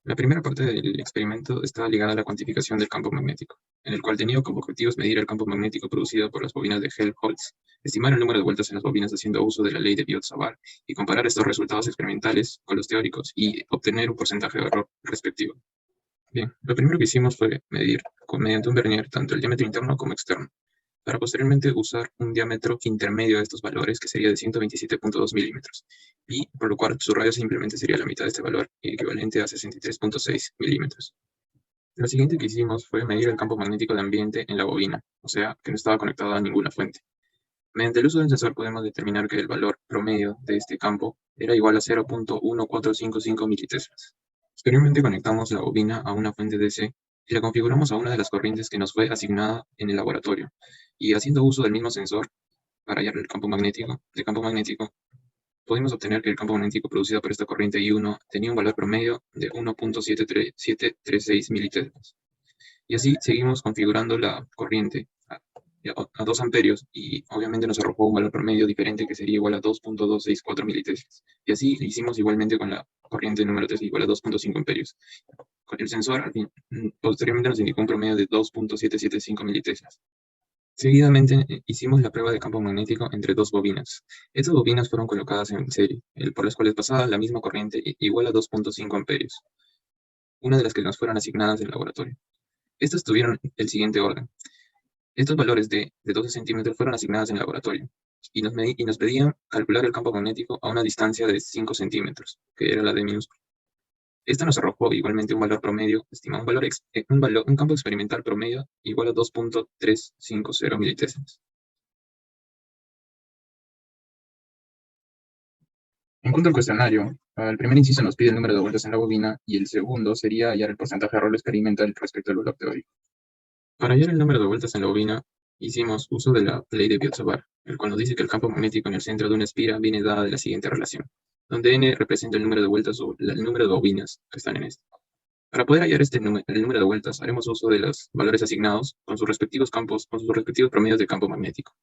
La primera parte del experimento estaba ligada a la cuantificación del campo magnético, en el cual tenía como objetivos medir el campo magnético producido por las bobinas de Helmholtz, estimar el número de vueltas en las bobinas haciendo uso de la ley de Biot-Savart y comparar estos resultados experimentales con los teóricos y obtener un porcentaje de error respectivo. Bien, lo primero que hicimos fue medir mediante un vernier tanto el diámetro interno como externo, para posteriormente usar un diámetro intermedio de estos valores que sería de 127.2 milímetros, y por lo cual su radio simplemente sería la mitad de este valor, equivalente a 63.6 milímetros. Lo siguiente que hicimos fue medir el campo magnético de ambiente en la bobina, o sea, que no estaba conectado a ninguna fuente. Mediante el uso del sensor podemos determinar que el valor promedio de este campo era igual a 0.1455 militeslas. Posteriormente conectamos la bobina a una fuente DC y la configuramos a una de las corrientes que nos fue asignada en el laboratorio, y haciendo uso del mismo sensor para hallar el campo magnético, pudimos obtener que el campo magnético producido por esta corriente I1 tenía un valor promedio de 1.736 militeslas. Y así seguimos configurando la corriente a 2 amperios y obviamente nos arrojó un valor promedio diferente que sería igual a 2.264 militeslas. Y así hicimos igualmente con la corriente número 3 igual a 2.5 amperios. Con el sensor posteriormente nos indicó un promedio de 2.775 militeslas. Seguidamente hicimos la prueba de campo magnético entre dos bobinas. Estas bobinas fueron colocadas en serie, por las cuales pasaba la misma corriente igual a 2.5 amperios, una de las que nos fueron asignadas en el laboratorio. Estas tuvieron el siguiente orden. Estos valores de 12 centímetros fueron asignadas en el laboratorio y nos pedían calcular el campo magnético a una distancia de 5 centímetros, que era la de minúscula. Esta nos arrojó igualmente un valor promedio, estimado un campo experimental promedio igual a 2.350 militeslas. En cuanto al cuestionario, el primer inciso nos pide el número de vueltas en la bobina y el segundo sería hallar el porcentaje de error experimental respecto al valor teórico. Para hallar el número de vueltas en la bobina, hicimos uso de la ley de Biot-Savart, el cual nos dice que el campo magnético en el centro de una espira viene dada de la siguiente relación, donde n representa el número de vueltas o el número de bobinas que están en este. Para poder hallar el número de vueltas, haremos uso de los valores asignados con sus respectivos promedios de campo magnético.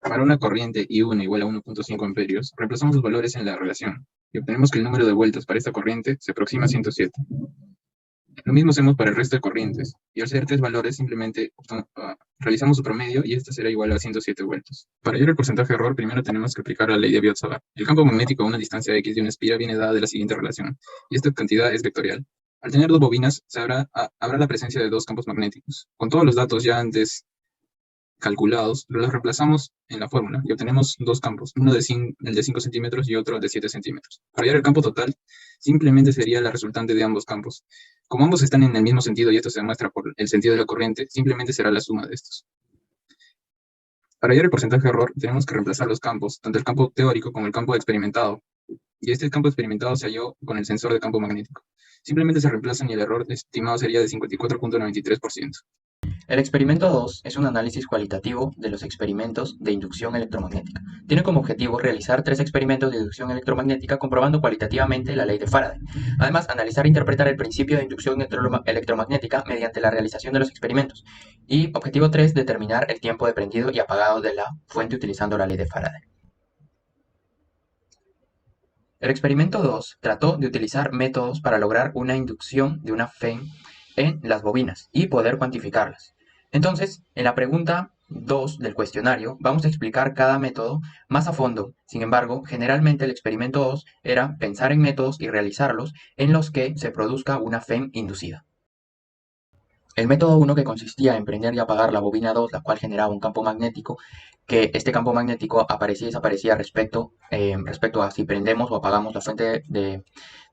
Para una corriente I1 igual a 1.5 amperios, reemplazamos los valores en la relación y obtenemos que el número de vueltas para esta corriente se aproxima a 107. Lo mismo hacemos para el resto de corrientes, y al ser tres valores simplemente realizamos su promedio y este será igual a 107 vueltas. Para hallar el porcentaje de error, primero tenemos que aplicar la ley de Biot-Savart. El campo magnético a una distancia x de una espira viene dada de la siguiente relación, y esta cantidad es vectorial. Al tener dos bobinas, habrá la presencia de dos campos magnéticos. Con todos los datos ya antes calculados, los reemplazamos en la fórmula y obtenemos dos campos, uno el de 5 centímetros y otro de 7 centímetros. Para hallar el campo total, simplemente sería la resultante de ambos campos. Como ambos están en el mismo sentido y esto se demuestra por el sentido de la corriente, simplemente será la suma de estos. Para hallar el porcentaje de error, tenemos que reemplazar los campos, tanto el campo teórico como el campo experimentado. Y este campo experimentado se halló con el sensor de campo magnético. Simplemente se reemplazan y el error estimado sería de 54.93%. El experimento 2 es un análisis cualitativo de los experimentos de inducción electromagnética. Tiene como objetivo realizar 3 experimentos de inducción electromagnética comprobando cualitativamente la ley de Faraday. Además, analizar e interpretar el principio de inducción electromagnética mediante la realización de los experimentos. Y objetivo 3, determinar el tiempo de prendido y apagado de la fuente utilizando la ley de Faraday. El experimento 2 trató de utilizar métodos para lograr una inducción de una FEM en las bobinas y poder cuantificarlas. Entonces, en la pregunta 2 del cuestionario vamos a explicar cada método más a fondo. Sin embargo, generalmente el experimento 2 era pensar en métodos y realizarlos en los que se produzca una FEM inducida. El método 1, que consistía en prender y apagar la bobina 2, la cual generaba un campo magnético, que este campo magnético aparecía y desaparecía respecto a si prendemos o apagamos la fuente de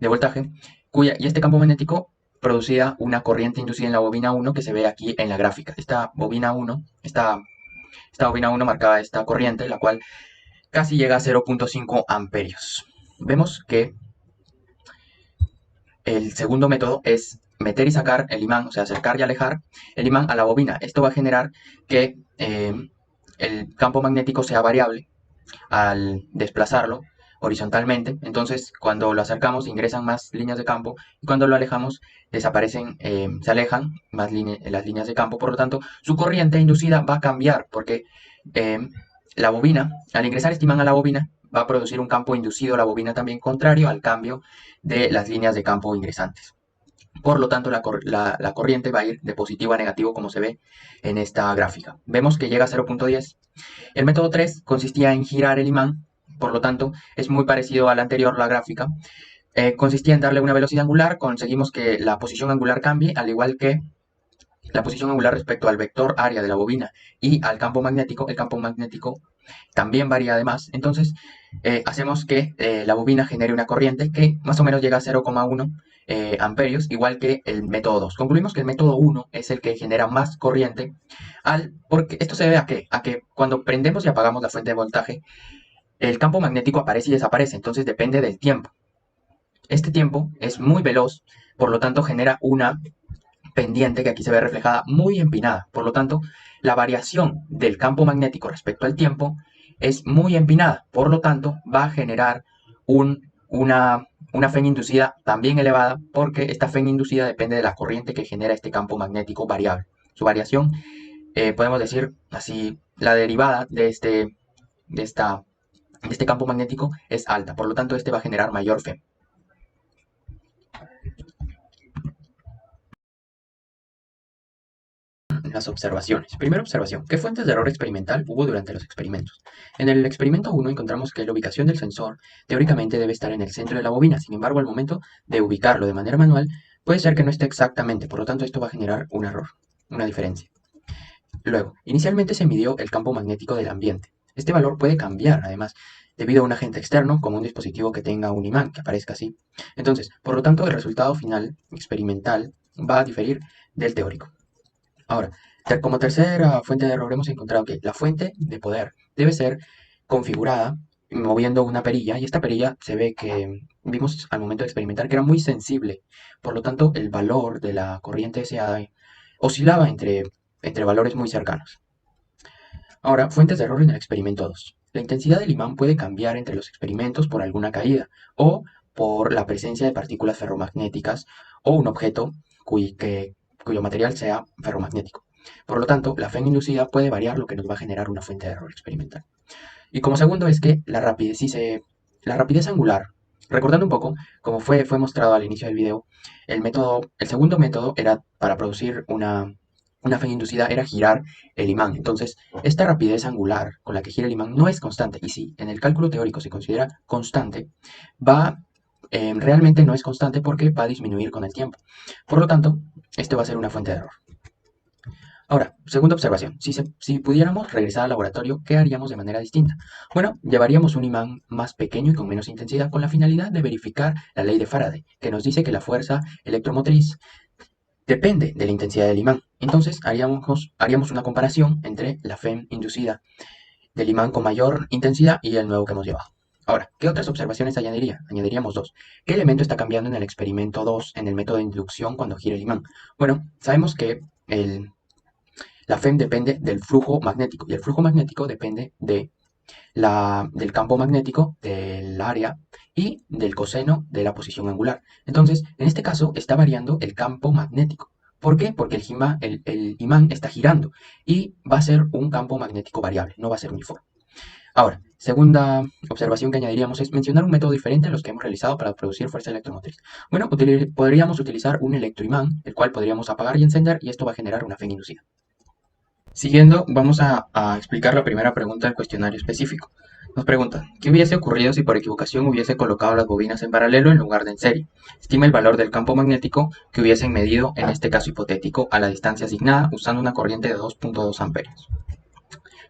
voltaje, y este campo magnético producía una corriente inducida en la bobina 1 que se ve aquí en la gráfica. Esta bobina 1 marcaba esta corriente, la cual casi llega a 0.5 amperios. Vemos que el segundo método es meter y sacar el imán, o sea, acercar y alejar el imán a la bobina. Esto va a generar que el campo magnético sea variable al desplazarlo horizontalmente. Entonces, cuando lo acercamos ingresan más líneas de campo y cuando lo alejamos desaparecen, se alejan más las líneas de campo. Por lo tanto, su corriente inducida va a cambiar porque la bobina, al ingresar este imán a la bobina, va a producir un campo inducido a la bobina también contrario al cambio de las líneas de campo ingresantes. Por lo tanto, la corriente va a ir de positivo a negativo como se ve en esta gráfica. Vemos que llega a 0.10. El método 3 consistía en girar el imán, por lo tanto es muy parecido al anterior, la gráfica. Consistía en darle una velocidad angular, conseguimos que la posición angular cambie, al igual que la posición angular respecto al vector área de la bobina y al campo magnético. El campo magnético también varía además, entonces hacemos que la bobina genere una corriente que más o menos llega a 0,1 amperios, igual que el método 2. Concluimos que el método 1 es el que genera más corriente, porque esto se debe a qué? A que cuando prendemos y apagamos la fuente de voltaje, el campo magnético aparece y desaparece, entonces depende del tiempo. Este tiempo es muy veloz, por lo tanto genera una pendiente que aquí se ve reflejada muy empinada. Por lo tanto, la variación del campo magnético respecto al tiempo es muy empinada. Por lo tanto, va a generar una fe inducida también elevada, porque esta fe inducida depende de la corriente que genera este campo magnético variable. Su variación, podemos decir así, la derivada de este campo magnético es alta. Por lo tanto, este va a generar mayor fe. Las observaciones. Primera observación. ¿Qué fuentes de error experimental hubo durante los experimentos? En el experimento 1 encontramos que la ubicación del sensor teóricamente debe estar en el centro de la bobina. Sin embargo, al momento de ubicarlo de manera manual, puede ser que no esté exactamente. Por lo tanto, esto va a generar un error, una diferencia. Luego, inicialmente se midió el campo magnético del ambiente. Este valor puede cambiar, además, debido a un agente externo, como un dispositivo que tenga un imán, que aparezca así. Entonces, por lo tanto, el resultado final experimental va a diferir del teórico. Ahora, como tercera fuente de error hemos encontrado que la fuente de poder debe ser configurada moviendo una perilla, y esta perilla se ve que vimos al momento de experimentar que era muy sensible. Por lo tanto, el valor de la corriente SA oscilaba entre valores muy cercanos. Ahora, fuentes de error en el experimento 2. La intensidad del imán puede cambiar entre los experimentos por alguna caída o por la presencia de partículas ferromagnéticas o un objeto cuyo material sea ferromagnético. Por lo tanto, la fe inducida puede variar, lo que nos va a generar una fuente de error experimental. Y como segundo es que la rapidez angular, recordando un poco, como fue mostrado al inicio del video, el segundo método era para producir una fe inducida, era girar el imán. Entonces, esta rapidez angular con la que gira el imán no es constante. Y si en el cálculo teórico se considera constante, realmente no es constante porque va a disminuir con el tiempo. Por lo tanto, esto va a ser una fuente de error. Ahora, segunda observación. Si pudiéramos regresar al laboratorio, ¿qué haríamos de manera distinta? Bueno, llevaríamos un imán más pequeño y con menos intensidad con la finalidad de verificar la ley de Faraday, que nos dice que la fuerza electromotriz depende de la intensidad del imán. Entonces, haríamos una comparación entre la fe inducida del imán con mayor intensidad y el nuevo que hemos llevado. Ahora, ¿qué otras observaciones añadiría? Añadiríamos dos. ¿Qué elemento está cambiando en el experimento 2 en el método de inducción cuando gira el imán? Bueno, sabemos que la FEM depende del flujo magnético y el flujo magnético depende del campo magnético, del área y del coseno de la posición angular. Entonces, en este caso está variando el campo magnético. ¿Por qué? Porque el imán está girando y va a ser un campo magnético variable, no va a ser uniforme. Ahora, segunda observación que añadiríamos es mencionar un método diferente a los que hemos realizado para producir fuerza electromotriz. Bueno, podríamos utilizar un electroimán, el cual podríamos apagar y encender, y esto va a generar una fe inducida. Siguiendo, vamos a explicar la primera pregunta del cuestionario específico. Nos pregunta, ¿qué hubiese ocurrido si por equivocación hubiese colocado las bobinas en paralelo en lugar de en serie? Estima el valor del campo magnético que hubiesen medido en este caso hipotético a la distancia asignada usando una corriente de 2.2 amperios.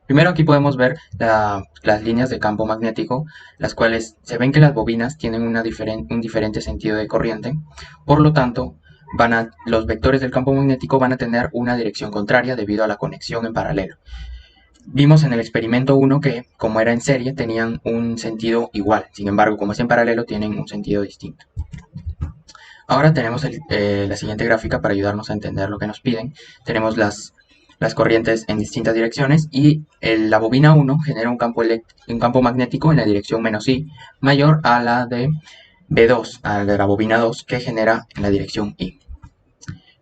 Primero aquí podemos ver las líneas de campo magnético, las cuales se ven que las bobinas tienen un diferente sentido de corriente, por lo tanto, los vectores del campo magnético van a tener una dirección contraria debido a la conexión en paralelo. Vimos en el experimento 1 que, como era en serie, tenían un sentido igual. Sin embargo, como es en paralelo, tienen un sentido distinto. Ahora tenemos la siguiente gráfica para ayudarnos a entender lo que nos piden. Tenemos las corrientes en distintas direcciones y la bobina 1 genera un campo magnético en la dirección menos I mayor a la de B2, a la de la bobina 2, que genera en la dirección I.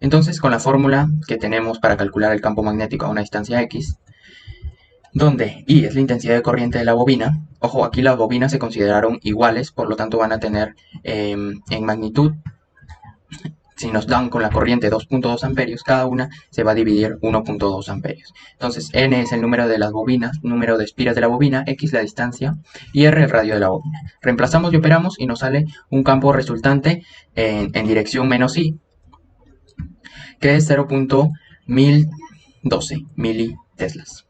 Entonces, con la fórmula que tenemos para calcular el campo magnético a una distancia X, donde I es la intensidad de corriente de la bobina, ojo, aquí las bobinas se consideraron iguales, por lo tanto van a tener en magnitud si nos dan con la corriente 2.2 amperios cada una, se va a dividir 1.2 amperios. Entonces, N es el número de las bobinas, número de espiras de la bobina, X la distancia y R el radio de la bobina. Reemplazamos y operamos y nos sale un campo resultante en dirección menos I, que es 0.1012 militeslas.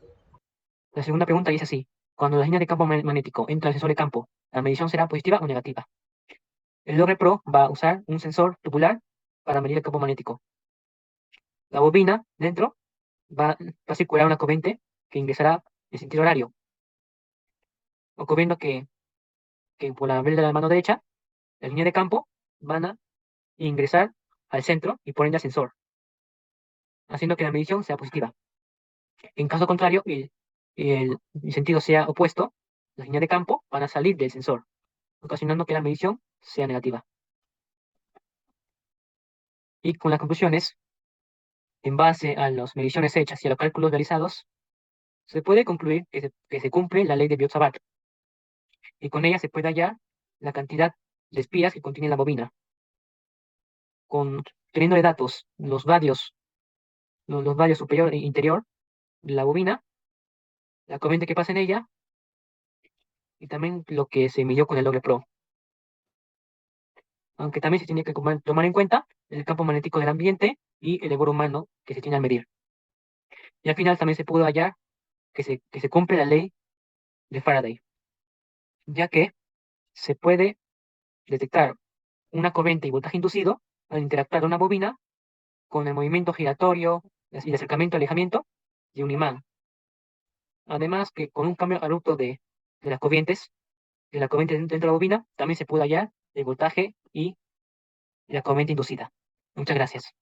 La segunda pregunta dice así. Cuando la línea de campo magnético entra al sensor de campo, ¿la medición será positiva o negativa? El Logre Pro va a usar un sensor tubular para medir el campo magnético. La bobina dentro va a circular una corriente que ingresará en sentido horario, ocurriendo que por la vela de la mano derecha, la línea de campo van a ingresar al centro y por ende al sensor, haciendo que la medición sea positiva. En caso contrario, el sentido sea opuesto, las líneas de campo van a salir del sensor, ocasionando que la medición sea negativa. Y con las conclusiones, en base a las mediciones hechas y a los cálculos realizados, se puede concluir que se cumple la ley de Biot-Savart, y con ella se puede hallar la cantidad de espiras que contiene la bobina. Teniendo de datos los radios superior e interior de la bobina, la corriente que pasa en ella, y también lo que se midió con el Logre Pro. Aunque también se tiene que tomar en cuenta el campo magnético del ambiente y el error humano que se tiene al medir. Y al final también se pudo hallar que se cumple la ley de Faraday, ya que se puede detectar una corriente y voltaje inducido al interactuar una bobina con el movimiento giratorio y el acercamiento-alejamiento de un imán. Además que con un cambio abrupto de las corrientes, de la corriente dentro de la bobina, también se puede hallar el voltaje y la corriente inducida. Muchas gracias.